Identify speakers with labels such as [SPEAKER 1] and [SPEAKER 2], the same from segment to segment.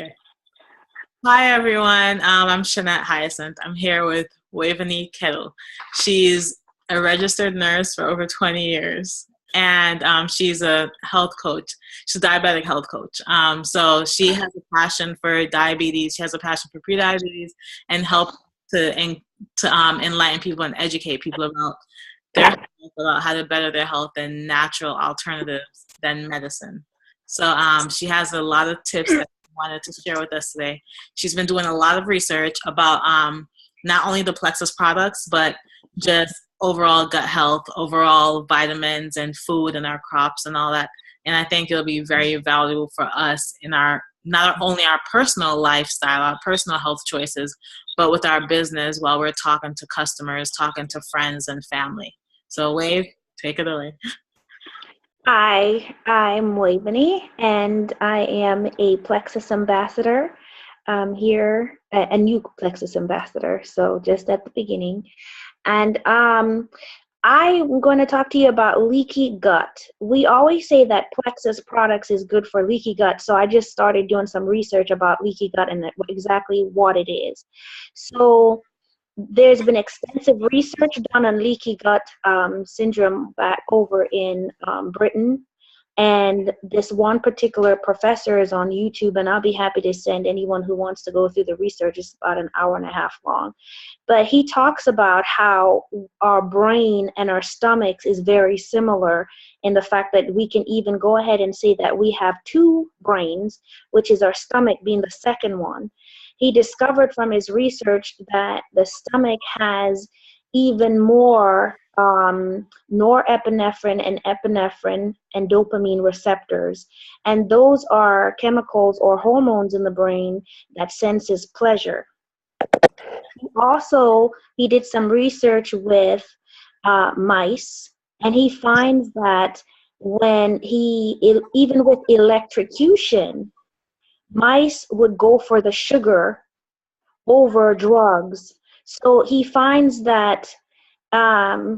[SPEAKER 1] Okay. Hi, everyone. I'm Shanette Hyacinth. I'm here with Waveney Kettle. She's a registered nurse for over 20 years, and she's a health coach. She's a diabetic health coach. So she has a passion for diabetes. She has a passion for prediabetes and help to enlighten people and educate people about their health, about how to better their health and natural alternatives than medicine. So she has a lot of tips that she wanted to share with us today. She's been doing a lot of research about not only the Plexus products, but just overall gut health, overall vitamins and food and our crops and all that. And I think it'll be very valuable for us in our not only our personal lifestyle, our personal health choices, but with our business while we're talking to customers, talking to friends and family. So Wave, take it away.
[SPEAKER 2] Hi, I'm Waveney, and I am a Plexus ambassador here, a new Plexus ambassador, so just at the beginning. And I'm going to talk to you about leaky gut. We always say that Plexus products is good for leaky gut, so I just started doing some research about leaky gut and exactly what it is. So there's been extensive research done on leaky gut syndrome back over in Britain. And this one particular professor is on YouTube, and I'll be happy to send anyone who wants to go through the research. It's about an hour and a half long. But he talks about how our brain and our stomachs is very similar in the fact that we can even go ahead and say that we have two brains, which is our stomach being the second one. He discovered from his research that the stomach has even more norepinephrine and epinephrine and dopamine receptors. And those are chemicals or hormones in the brain that senses pleasure. Also, he did some research with mice, and he finds that even with electrocution, mice would go for the sugar over drugs. So he finds that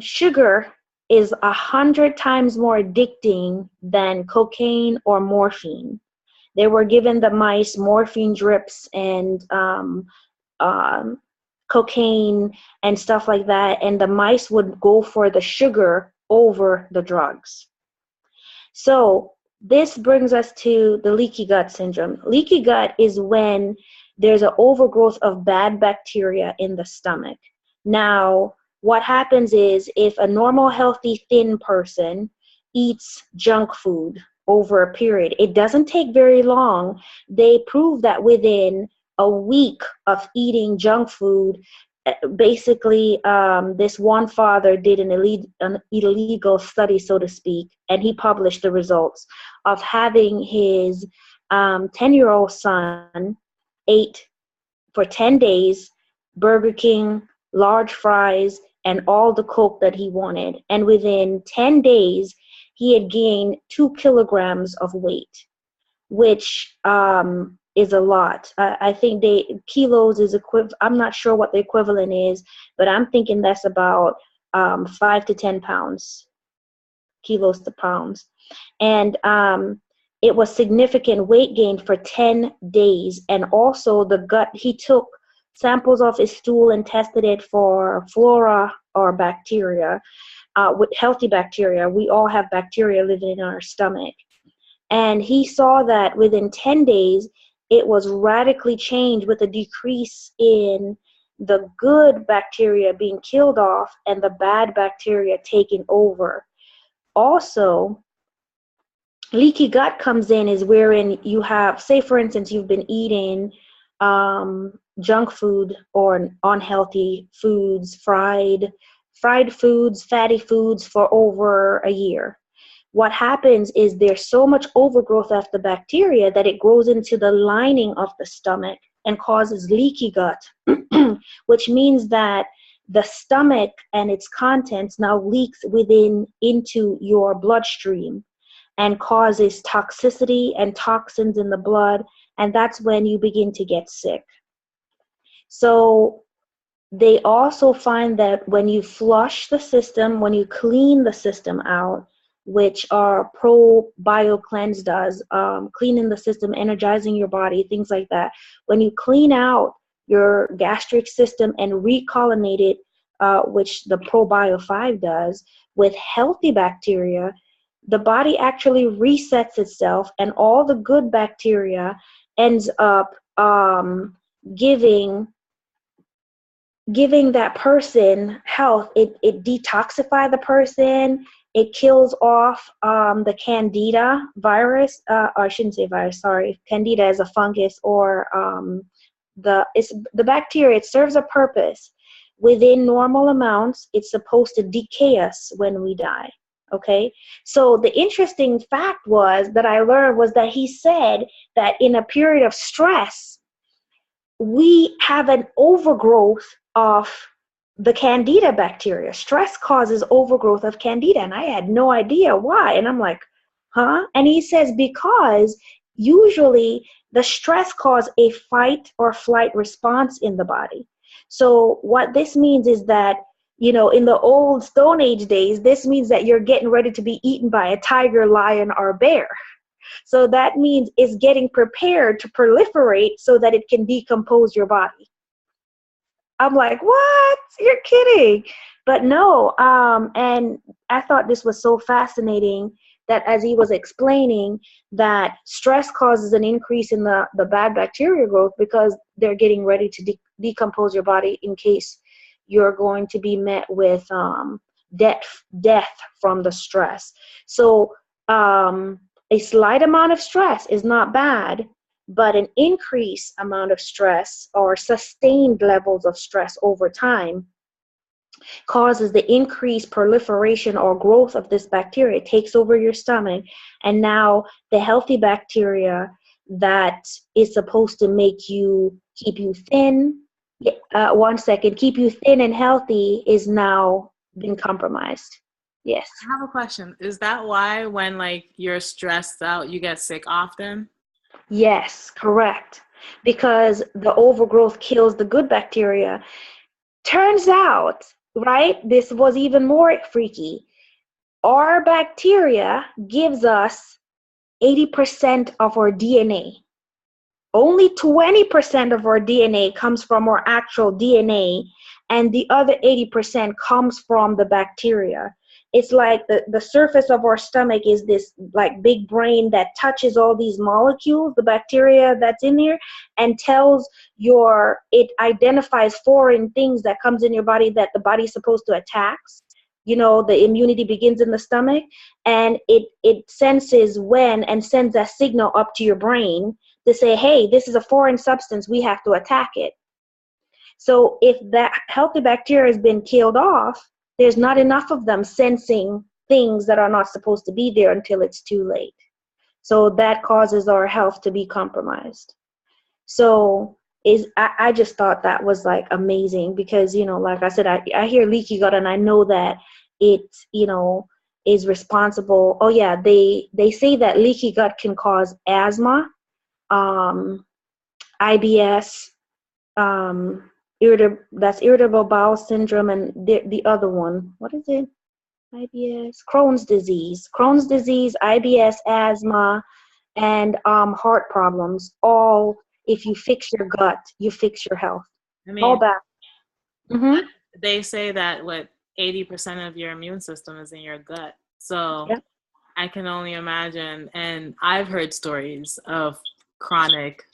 [SPEAKER 2] sugar is 100 times more addicting than cocaine or morphine. They were given the mice morphine drips and cocaine and stuff like that, and the mice would go for the sugar over the drugs. So this brings us to the leaky gut syndrome. Leaky gut is when there's an overgrowth of bad bacteria in the stomach. Now, what happens is if a normal, healthy, thin person eats junk food over a period, it doesn't take very long. They prove that within a week of eating junk food, basically, this one father did an illegal study, so to speak, and he published the results of having his 10-year-old son ate for 10 days Burger King, large fries, and all the Coke that he wanted. And within 10 days, he had gained 2 kilograms of weight, which is a lot. I think kilos is equivalent. I'm not sure what the equivalent is, but I'm thinking that's about 5 to 10 pounds, kilos to pounds. And it was significant weight gain for 10 days. And also the gut, he took samples of his stool and tested it for flora or bacteria, with healthy bacteria. We all have bacteria living in our stomach. And he saw that within 10 days, it was radically changed with a decrease in the good bacteria being killed off and the bad bacteria taking over. Also, leaky gut comes in is wherein you have, say for instance, you've been eating junk food or unhealthy foods, fried foods, fatty foods for over a year. What happens is there's so much overgrowth of the bacteria that it grows into the lining of the stomach and causes leaky gut, which means that the stomach and its contents now leaks into your bloodstream and causes toxicity and toxins in the blood, and that's when you begin to get sick. So they also find that when you flush the system, when you clean the system out, which our probio cleanse does, cleaning the system, energizing your body, things like that. When you clean out your gastric system and recolonate it, which the probio 5 does, with healthy bacteria, the body actually resets itself, and all the good bacteria ends up giving that person health. It detoxifies the person. It kills off the candida virus, or I shouldn't say virus, sorry. Candida is a fungus, or the bacteria. It serves a purpose. Within normal amounts, it's supposed to decay us when we die. Okay, so the interesting fact that I learned was that he said that in a period of stress, we have an overgrowth of the candida bacteria. Stress causes overgrowth of candida, and I had no idea why. And I'm like, huh? And he says because usually the stress causes a fight or flight response in the body. So what this means is that, in the old Stone Age days, this means that you're getting ready to be eaten by a tiger, lion, or bear. So that means it's getting prepared to proliferate so that it can decompose your body. I'm like, what? You're kidding. But no, and I thought this was so fascinating that as he was explaining that stress causes an increase in the bad bacteria growth because they're getting ready to decompose your body in case you're going to be met with death from the stress. So a slight amount of stress is not bad, but an increased amount of stress or sustained levels of stress over time causes the increased proliferation or growth of this bacteria. It takes over your stomach, and now the healthy bacteria that is supposed to keep you thin, keep you thin and healthy is now been compromised. Yes.
[SPEAKER 1] I have a question. Is that why when you're stressed out, you get sick often?
[SPEAKER 2] Yes, correct. Because the overgrowth kills the good bacteria. Turns out, right, this was even more freaky. Our bacteria gives us 80% of our DNA. Only 20% of our DNA comes from our actual DNA, and the other 80% comes from the bacteria. It's like the surface of our stomach is this like big brain that touches all these molecules, the bacteria that's in there, and it identifies foreign things that comes in your body that the body's supposed to attack. The immunity begins in the stomach, and it senses when and sends a signal up to your brain to say, hey, this is a foreign substance, we have to attack it. So if that healthy bacteria has been killed off, there's not enough of them sensing things that are not supposed to be there until it's too late. So that causes our health to be compromised. So I just thought that was like amazing because, like I said, I hear leaky gut, and I know that it, is responsible. Oh yeah, they say that leaky gut can cause asthma, IBS, irritable bowel syndrome, and the other one, what is it? IBS, Crohn's disease, IBS, asthma, and heart problems. All, if you fix your gut, you fix your health.
[SPEAKER 1] I mean,
[SPEAKER 2] all back. Mm-hmm.
[SPEAKER 1] They say that 80% of your immune system is in your gut. So
[SPEAKER 2] Yep.
[SPEAKER 1] I can only imagine, and I've heard stories of chronic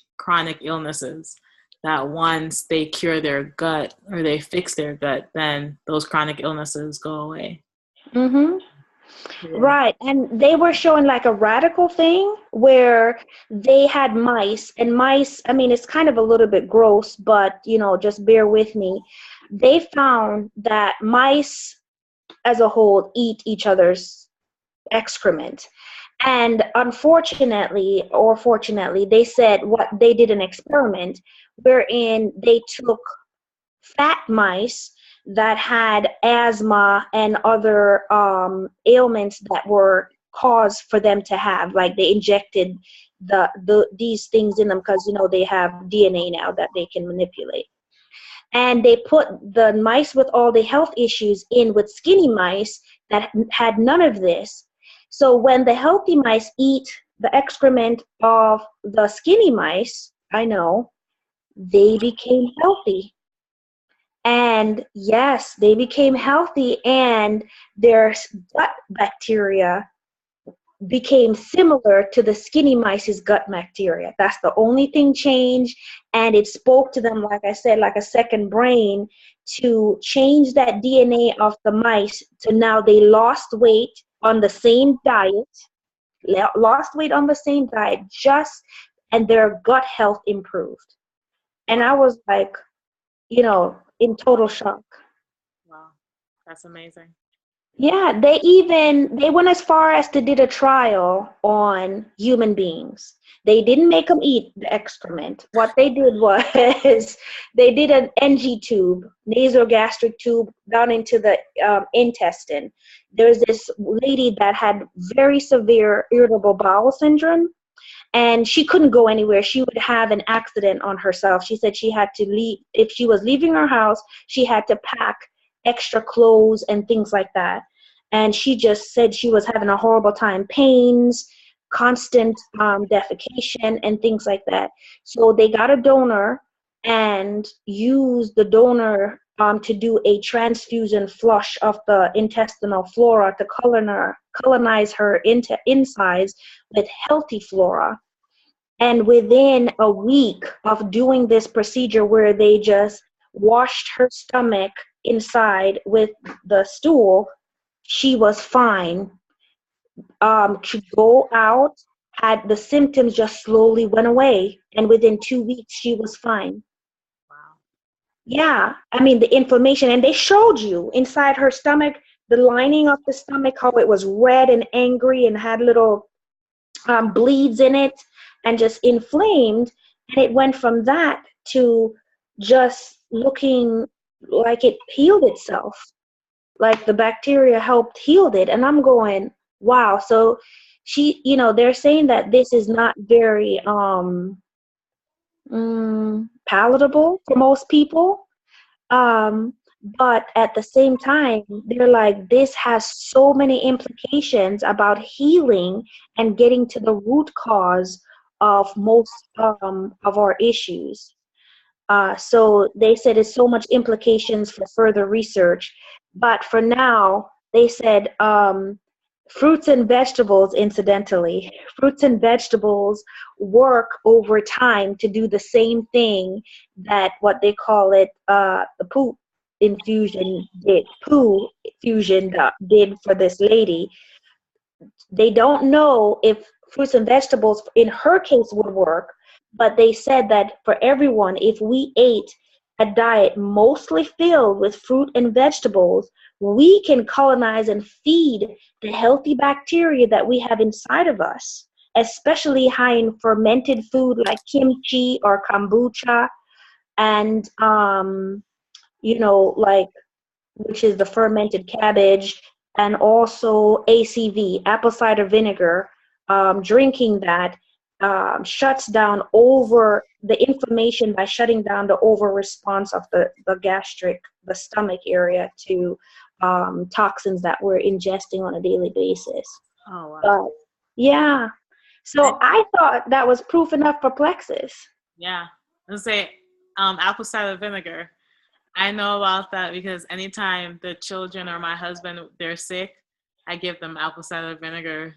[SPEAKER 1] illnesses that once they cure their gut or they fix their gut, then those chronic illnesses go away.
[SPEAKER 2] Mm-hmm.
[SPEAKER 1] Yeah.
[SPEAKER 2] Right. And they were showing like a radical thing where they had mice, and mice, I mean, it's kind of a little bit gross, but just bear with me. They found that mice as a whole eat each other's excrement. And unfortunately, or fortunately, they said they did an experiment wherein they took fat mice that had asthma and other ailments that were caused for them to have, like they injected these things in them because they have DNA now that they can manipulate. And they put the mice with all the health issues in with skinny mice that had none of this. So when the healthy mice eat the excrement of the skinny mice, I know, they became healthy. And yes, they became healthy, and their gut bacteria became similar to the skinny mice's gut bacteria. That's the only thing changed. And it spoke to them, like I said, like a second brain, to change that DNA of the mice. So now they lost weight on the same diet, lost weight on the same diet, and their gut health improved. And I was like, in total shock.
[SPEAKER 1] Wow. That's amazing.
[SPEAKER 2] Yeah, they went as far as to did a trial on human beings. They didn't make them eat the excrement. What they did was they did an NG tube, nasogastric tube, down into the intestine. There's this lady that had very severe irritable bowel syndrome, and she couldn't go anywhere. She would have an accident on herself. She said she had to leave. If she was leaving her house, she had to pack extra clothes and things like that. And she just said she was having a horrible time, pains, constant defecation, and things like that. So they got a donor and used the donor to do a transfusion flush of the intestinal flora to colonize her insides with healthy flora. And within a week of doing this procedure, where they just washed her stomach inside with the stool, she was fine. Could go out, had the symptoms just slowly went away, and within 2 weeks she was fine.
[SPEAKER 1] Wow.
[SPEAKER 2] Yeah, I mean the inflammation, and they showed you inside her stomach, the lining of the stomach, how it was red and angry and had little bleeds in it and just inflamed. And it went from that to just looking like it healed itself, like the bacteria helped heal it. And I'm going, wow. So they're saying that this is not very palatable for most people. um, but at the same time, they're like, this has so many implications about healing and getting to the root cause of most of our issues. So they said it's so much implications for further research. But for now, they said fruits and vegetables, incidentally, fruits and vegetables work over time to do the same thing that what they call it, the poo fusion did for this lady. They don't know if fruits and vegetables in her case would work, but they said that for everyone, if we ate a diet mostly filled with fruit and vegetables, we can colonize and feed the healthy bacteria that we have inside of us, especially high in fermented food like kimchi or kombucha, and like, which is the fermented cabbage, and also ACV, apple cider vinegar. Drinking that shuts down over the inflammation by shutting down the over response of the stomach area to toxins that we're ingesting on a daily basis.
[SPEAKER 1] Oh, wow.
[SPEAKER 2] But yeah, so I thought that was proof enough for Plexus.
[SPEAKER 1] Yeah. Let's say apple cider vinegar. I know about that because anytime the children or my husband, they're sick, I give them apple cider vinegar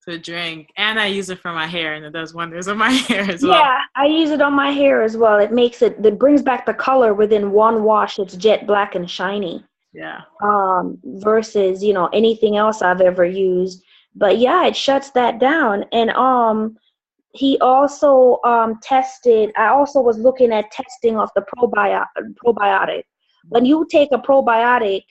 [SPEAKER 1] to drink. And I use it for my hair, and it does wonders on my hair as well.
[SPEAKER 2] Yeah, I use it on my hair as well. It brings back the color within one wash. It's jet black and shiny.
[SPEAKER 1] Yeah.
[SPEAKER 2] Versus, anything else I've ever used. But yeah, it shuts that down. And he also tested. I also was looking at testing of the probiotic. When you take a probiotic,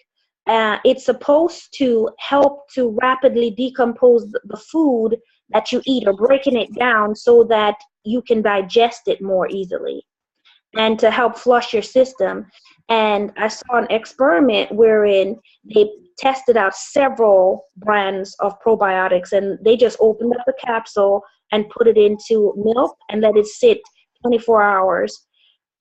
[SPEAKER 2] it's supposed to help to rapidly decompose the food that you eat, or breaking it down so that you can digest it more easily, and to help flush your system. And I saw an experiment wherein they tested out several brands of probiotics, and they just opened up the capsule and put it into milk and let it sit 24 hours.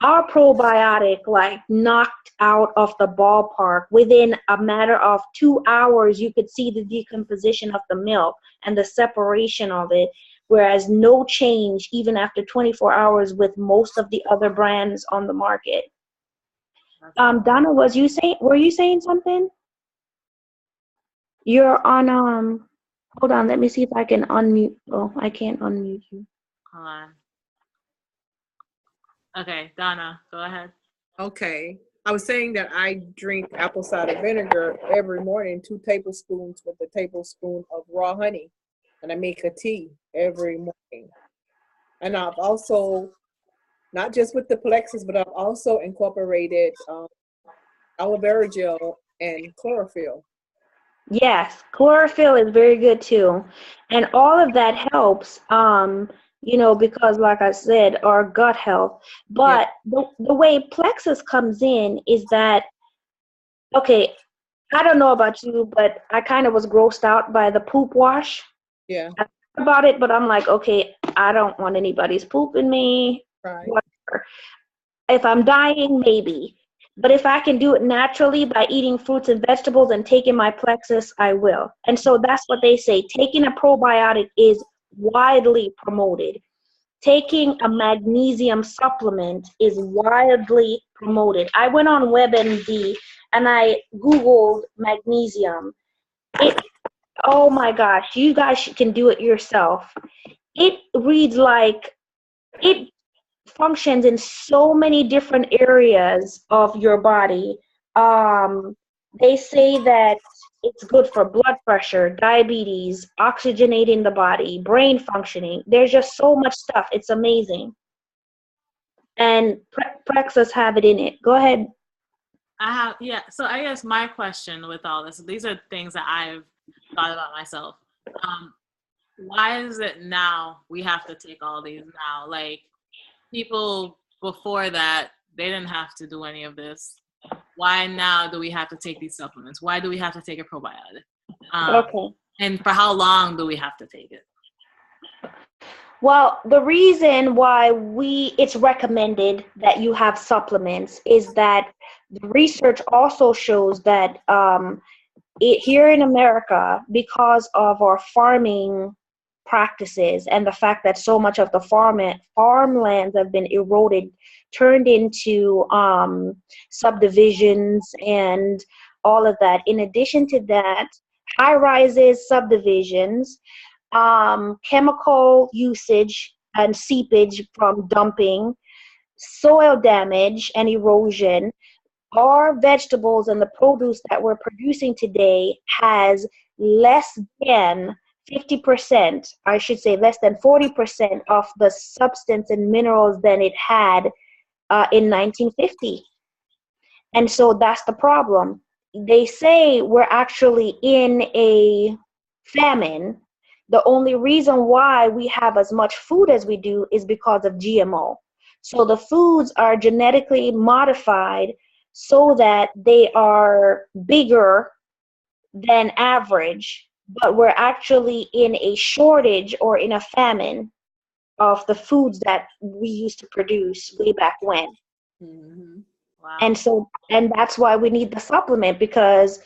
[SPEAKER 2] Our probiotic like knocked out of the ballpark. Within a matter of 2 hours, you could see the decomposition of the milk and the separation of it, whereas no change even after 24 hours with most of the other brands on the market. Donna, were you saying something? You're on hold on, let me see if I can unmute. Oh, I can't unmute you.
[SPEAKER 1] Hold on. Okay, Donna, go ahead.
[SPEAKER 3] Okay. I was saying that I drink apple cider vinegar every morning, 2 tablespoons with a tablespoon of raw honey. And I make a tea every morning. And I've also, not just with the Plexus, but I've also incorporated aloe vera gel and chlorophyll.
[SPEAKER 2] Yes, chlorophyll is very good too. And all of that helps, because like I said, our gut health. But the way Plexus comes in is that, okay, I don't know about you, but I kind of was grossed out by the poop wash.
[SPEAKER 3] Yeah.
[SPEAKER 2] I thought about it, but I'm like, okay, I don't want anybody's poop in me.
[SPEAKER 3] Right.
[SPEAKER 2] Whatever. If I'm dying, maybe. But if I can do it naturally by eating fruits and vegetables and taking my Plexus, I will. And so that's what they say. Taking a probiotic is widely promoted. Taking a magnesium supplement is widely promoted. I went on WebMD and I Googled magnesium. Oh my gosh, you guys can do it yourself. It reads like it functions in so many different areas of your body. They say that it's good for blood pressure, diabetes, oxygenating the body, brain functioning. There's just so much stuff. It's amazing. And Plexus have it in it. Go ahead.
[SPEAKER 1] So I guess my question with all this, these are things that I've thought about myself. Why is it now we have to take all these now? Like, people before that, they didn't have to do any of this. Why now do we have to take these supplements? Why do we have to take a probiotic?
[SPEAKER 2] Okay.
[SPEAKER 1] And for how long do we have to take it?
[SPEAKER 2] Well, the reason why it's recommended that you have supplements is that the research also shows that here in America, because of our farming practices and the fact that so much of the farmlands have been eroded, turned into subdivisions and all of that. In addition to that, high rises, subdivisions, chemical usage and seepage from dumping, soil damage and erosion. Our vegetables and the produce that we're producing today has less than 50%, I should say less than 40% of the substance and minerals than it had in 1950. And so that's the problem. They say we're actually in a famine. The only reason why we have as much food as we do is because of GMO. So the foods are genetically modified so that they are bigger than average, but we're actually in a shortage or in a famine of the foods that we used to produce way back when.
[SPEAKER 3] Mm-hmm.
[SPEAKER 1] Wow.
[SPEAKER 2] And that's why we need the supplement, because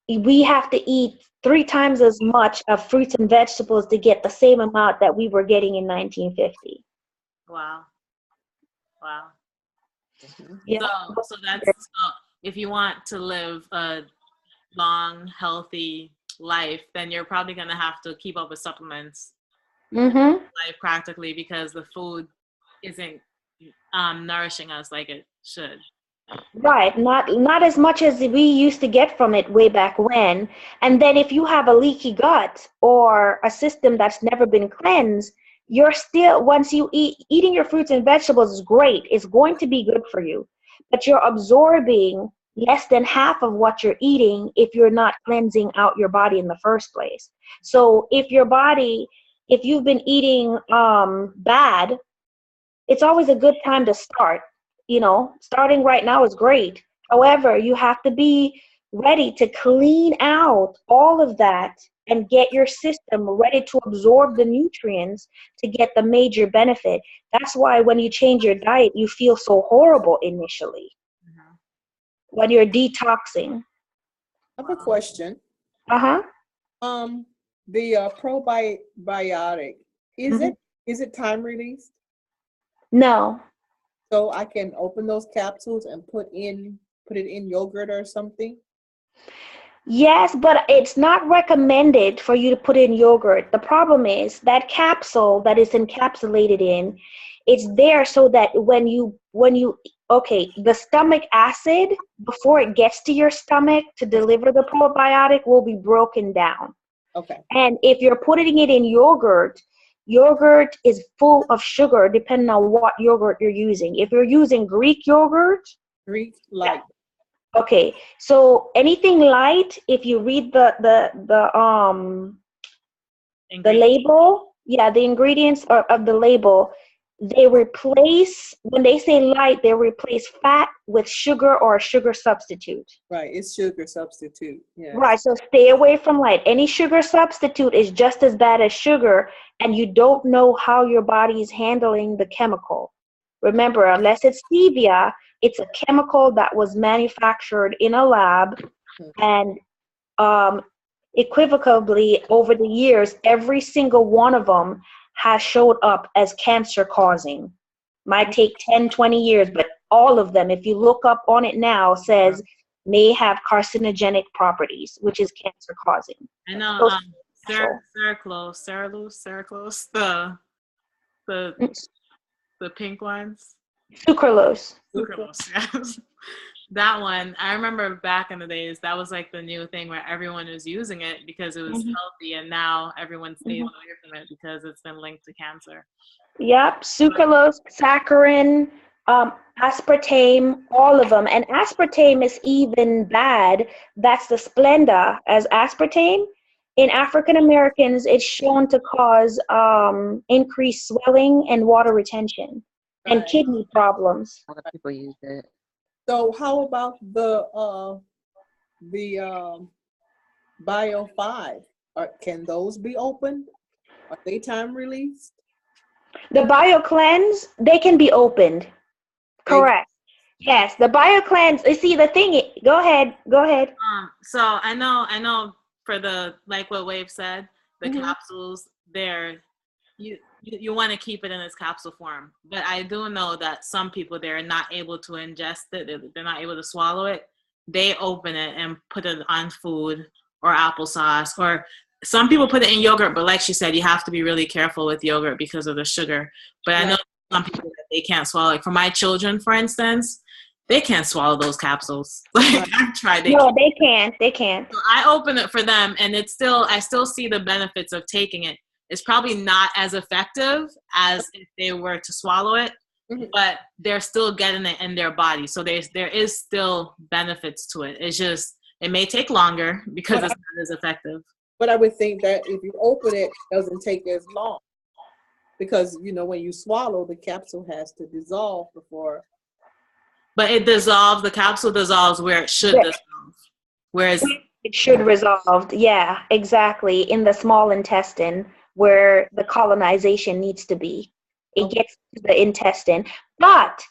[SPEAKER 2] we have to eat 3 times as much of fruits and vegetables to get the same amount that we were getting in 1950.
[SPEAKER 1] Wow.
[SPEAKER 3] Mm-hmm.
[SPEAKER 2] Yeah.
[SPEAKER 1] So that's if you want to live a long, healthy life, then you're probably going to have to keep up with supplements life practically, because the food isn't nourishing us like it should.
[SPEAKER 2] Right, not as much as we used to get from it way back when. And then if you have a leaky gut or a system that's never been cleansed, you're still, once you eating your fruits and vegetables is great. It's going to be good for you, but you're absorbing less than half of what you're eating if you're not cleansing out your body in the first place. So if you've been eating bad, it's always a good time to start. Starting right now is great. However, you have to be ready to clean out all of that and get your system ready to absorb the nutrients to get the major benefit. That's why when you change your diet, you feel so horrible initially when you're detoxing.
[SPEAKER 3] I have a question.
[SPEAKER 2] Uh-huh.
[SPEAKER 3] The probiotic, is it time released?
[SPEAKER 2] No.
[SPEAKER 3] So I can open those capsules and put it in yogurt or something?
[SPEAKER 2] Yes, but it's not recommended for you to put in yogurt. The problem is that capsule that is encapsulated in, it's there so that when you okay, the stomach acid before it gets to your stomach to deliver the probiotic will be broken down.
[SPEAKER 3] Okay.
[SPEAKER 2] And if you're putting it in yogurt, yogurt is full of sugar depending on what yogurt you're using. If you're using Greek yogurt,
[SPEAKER 3] Light.
[SPEAKER 2] okay, so anything light, if you read the label, the ingredients of the label, they replace, when they say light, they replace fat with sugar or a sugar substitute.
[SPEAKER 3] Right, it's sugar substitute. Yes.
[SPEAKER 2] Right, so stay away from light. Any sugar substitute is just as bad as sugar, and you don't know how your body is handling the chemical. Remember, unless it's stevia, it's a chemical that was manufactured in a lab, and equivocally over the years, every single one of them has showed up as cancer causing. Might take 10, 20 years, but all of them, if you look up on it now, says may have carcinogenic properties, which is cancer causing.
[SPEAKER 1] I know Ceraclose, the pink ones.
[SPEAKER 2] Sucralose,
[SPEAKER 1] yes. That one, I remember back in the days, that was like the new thing where everyone was using it because it was healthy, and now everyone stays away from it because it's been linked to cancer.
[SPEAKER 2] Yep, sucralose, saccharin, aspartame, all of them. And aspartame is even bad. That's the Splenda as aspartame. In African Americans, it's shown to cause increased swelling and water retention and kidney problems.
[SPEAKER 4] A lot of people use it.
[SPEAKER 3] So how about the Bio 5? Can those be opened? Are they time released?
[SPEAKER 2] The Bio Cleanse, they can be opened. Correct. Yes, the Bio Cleanse. You see, the thing. Go ahead.
[SPEAKER 1] So I know for the, like what Wave said, the capsules there, you want to keep it in its capsule form. But I do know that some people, they're not able to ingest it. They're not able to swallow it. They open it and put it on food or applesauce, or some people put it in yogurt. But like she said, you have to be really careful with yogurt because of the sugar. But I know some people that they can't swallow. Like for my children, for instance, they can't swallow those capsules. Like I've tried.
[SPEAKER 2] They can't.
[SPEAKER 1] So I open it for them, and I still see the benefits of taking it. It's probably not as effective as if they were to swallow it, but they're still getting it in their body. So there is still benefits to it. It's just, it may take longer because it's not as effective.
[SPEAKER 3] But I would think that if you open it, it doesn't take as long. Because, when you swallow, the capsule has to dissolve before.
[SPEAKER 1] But the capsule dissolves where it should dissolve. Whereas
[SPEAKER 2] it should resolve, yeah, exactly, in the small intestine where the colonization needs to be. It gets to the intestine. But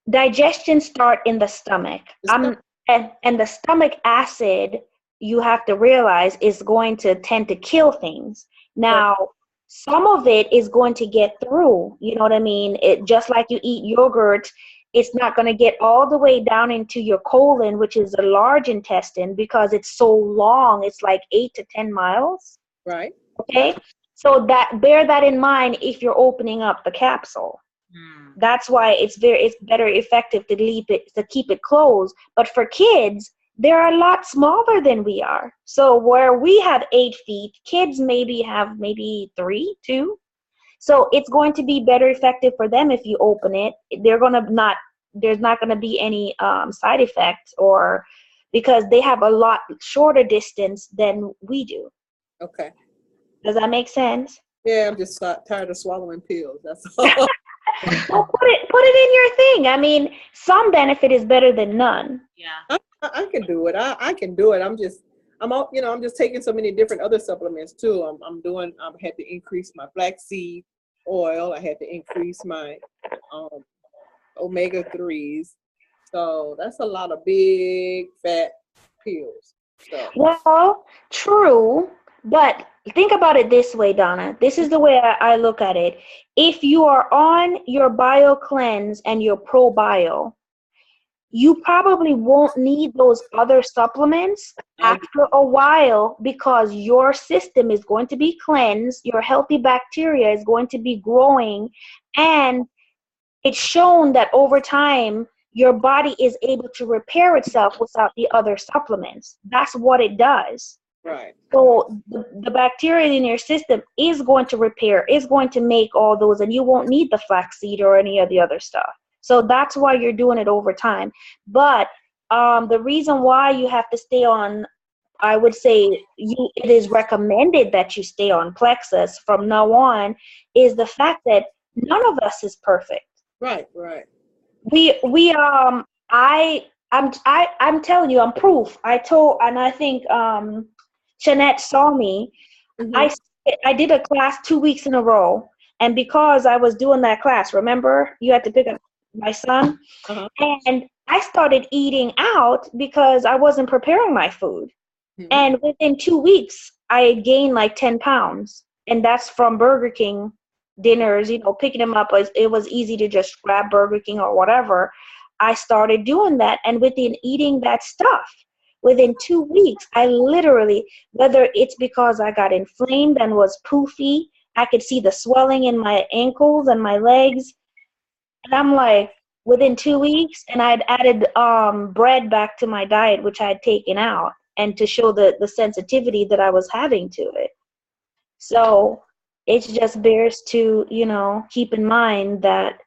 [SPEAKER 2] digestion starts in the stomach. And the stomach acid, you have to realize, is going to tend to kill things. Now, some of it is going to get through, you know what I mean? It just like you eat yogurt, it's not going to get all the way down into your colon, which is a large intestine, because it's so long. It's like 8 to 10 miles.
[SPEAKER 3] Right.
[SPEAKER 2] Okay. So bear that in mind if you're opening up the capsule. That's why it's better effective to keep it closed. But for kids, they're a lot smaller than we are. So where we have 8 feet, kids have 3, 2. So it's going to be better effective for them if you open it. There's not going to be any side effects, or because they have a lot shorter distance than we do.
[SPEAKER 3] Okay.
[SPEAKER 2] Does that make sense?
[SPEAKER 3] Yeah, I'm just tired of swallowing pills. That's all.
[SPEAKER 2] Well, put it in your thing. I mean, some benefit is better than none.
[SPEAKER 1] Yeah.
[SPEAKER 3] I can do it. I can do it. I'm just taking so many different other supplements too. I had to increase my flaxseed oil. I had to increase my omega-3s. So that's a lot of big fat pills. So
[SPEAKER 2] Well, true, but think about it this way, Donna. This is the way I look at it. If you are on your bio cleanse and your pro bio, you probably won't need those other supplements after a while because your system is going to be cleansed, your healthy bacteria is going to be growing, and it's shown that over time, your body is able to repair itself without the other supplements. That's what it does.
[SPEAKER 3] right.
[SPEAKER 2] So the bacteria in your system is going to repair, is going to make all those, and you won't need the flaxseed or any of the other stuff. So that's why you're doing it over time. But the reason why you have to stay on, I would say it is recommended that you stay on Plexus from now on, is the fact that none of us is perfect.
[SPEAKER 3] Right.
[SPEAKER 2] I'm telling you, I'm proof. I think Jeanette saw me.
[SPEAKER 3] Mm-hmm.
[SPEAKER 2] I did a class 2 weeks in a row, and because I was doing that class, remember you had to pick up my son,
[SPEAKER 3] Uh-huh.
[SPEAKER 2] and I started eating out because I wasn't preparing my food,
[SPEAKER 3] Mm-hmm.
[SPEAKER 2] and within 2 weeks I had gained like 10 pounds, and that's from Burger King dinners, picking them up. It was easy to just grab Burger King or whatever. I started doing that, and within eating that stuff, within 2 weeks, I literally, whether it's because I got inflamed and was poofy, I could see the swelling in my ankles and my legs, and I'm like, within 2 weeks, and I'd added bread back to my diet, which I had taken out, and to show the sensitivity that I was having to it. So it just bears to, keep in mind that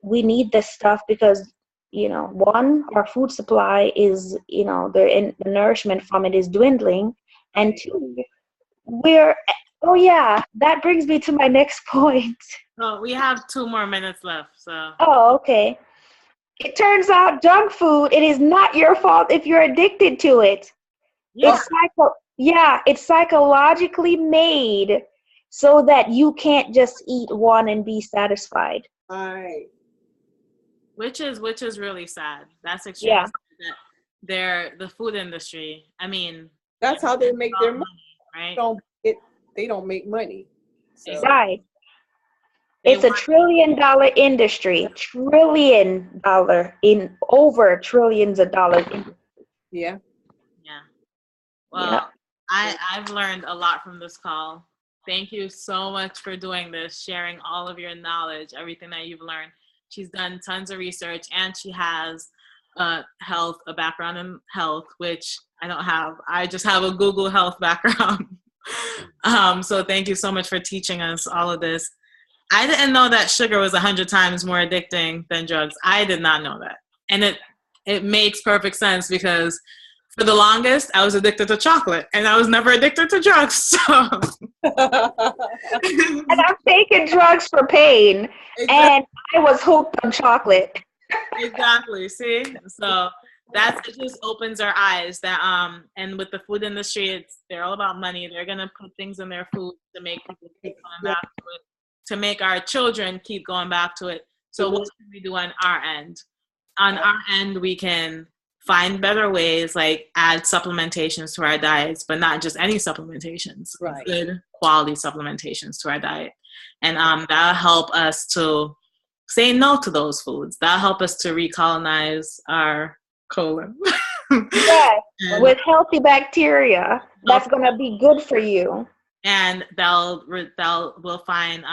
[SPEAKER 2] we need this stuff because, one, our food supply is, the nourishment from it is dwindling. And two, oh yeah, that brings me to my next point.
[SPEAKER 1] Oh, we have 2 more minutes left, so.
[SPEAKER 2] Oh, okay. It turns out junk food, it is not your fault if you're addicted to it.
[SPEAKER 1] Yeah.
[SPEAKER 2] It's psychologically made so that you can't just eat one and be satisfied.
[SPEAKER 3] Right.
[SPEAKER 2] Which
[SPEAKER 1] is really sad. That's extremely sad that the food industry. I mean,
[SPEAKER 3] that's how they make their money,
[SPEAKER 1] right?
[SPEAKER 3] They don't make money. So.
[SPEAKER 2] Right. It's a $1 trillion industry. $1 trillion in over trillions of dollars.
[SPEAKER 1] Yeah. Well, I've learned a lot from this call. Thank you so much for doing this, sharing all of your knowledge, everything that you've learned. She's done tons of research, and she has a background in health, which I don't have. I just have a Google Health background. So thank you so much for teaching us all of this. I didn't know that sugar was 100 times more addicting than drugs. I did not know that. And it makes perfect sense because for the longest, I was addicted to chocolate, and I was never addicted to drugs. So.
[SPEAKER 2] And I'm taking drugs for pain, and I was hooked on chocolate.
[SPEAKER 1] Exactly. See, so it just opens our eyes that and with the food industry, they're all about money. They're gonna put things in their food to make people keep going back to it, to make our children keep going back to it. So what can we do on our end? On our end, we can find better ways, like add supplementations to our diets, but not just any supplementations,
[SPEAKER 3] right?
[SPEAKER 1] Good quality supplementations to our diet. And that'll help us to say no to those foods. That'll help us to recolonize our colon.
[SPEAKER 2] Yes, with healthy bacteria. That's going to be good for you.
[SPEAKER 1] And we'll find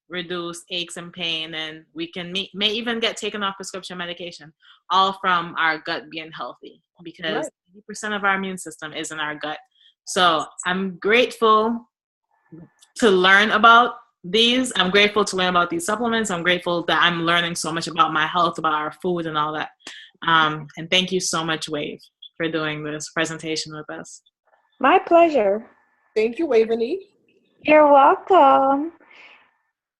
[SPEAKER 1] reduce aches and pain, and we can may even get taken off prescription medication, all from our gut being healthy, because 80% of our immune system is in our gut. So I'm grateful to learn about these. I'm grateful to learn about these supplements. I'm grateful that I'm learning so much about my health, about our food and all that. And thank you so much, Wave, for doing this presentation with us.
[SPEAKER 2] My pleasure.
[SPEAKER 3] Thank you, Waveney.
[SPEAKER 2] You're welcome.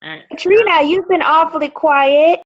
[SPEAKER 1] All right.
[SPEAKER 2] Katrina, you've been awfully quiet.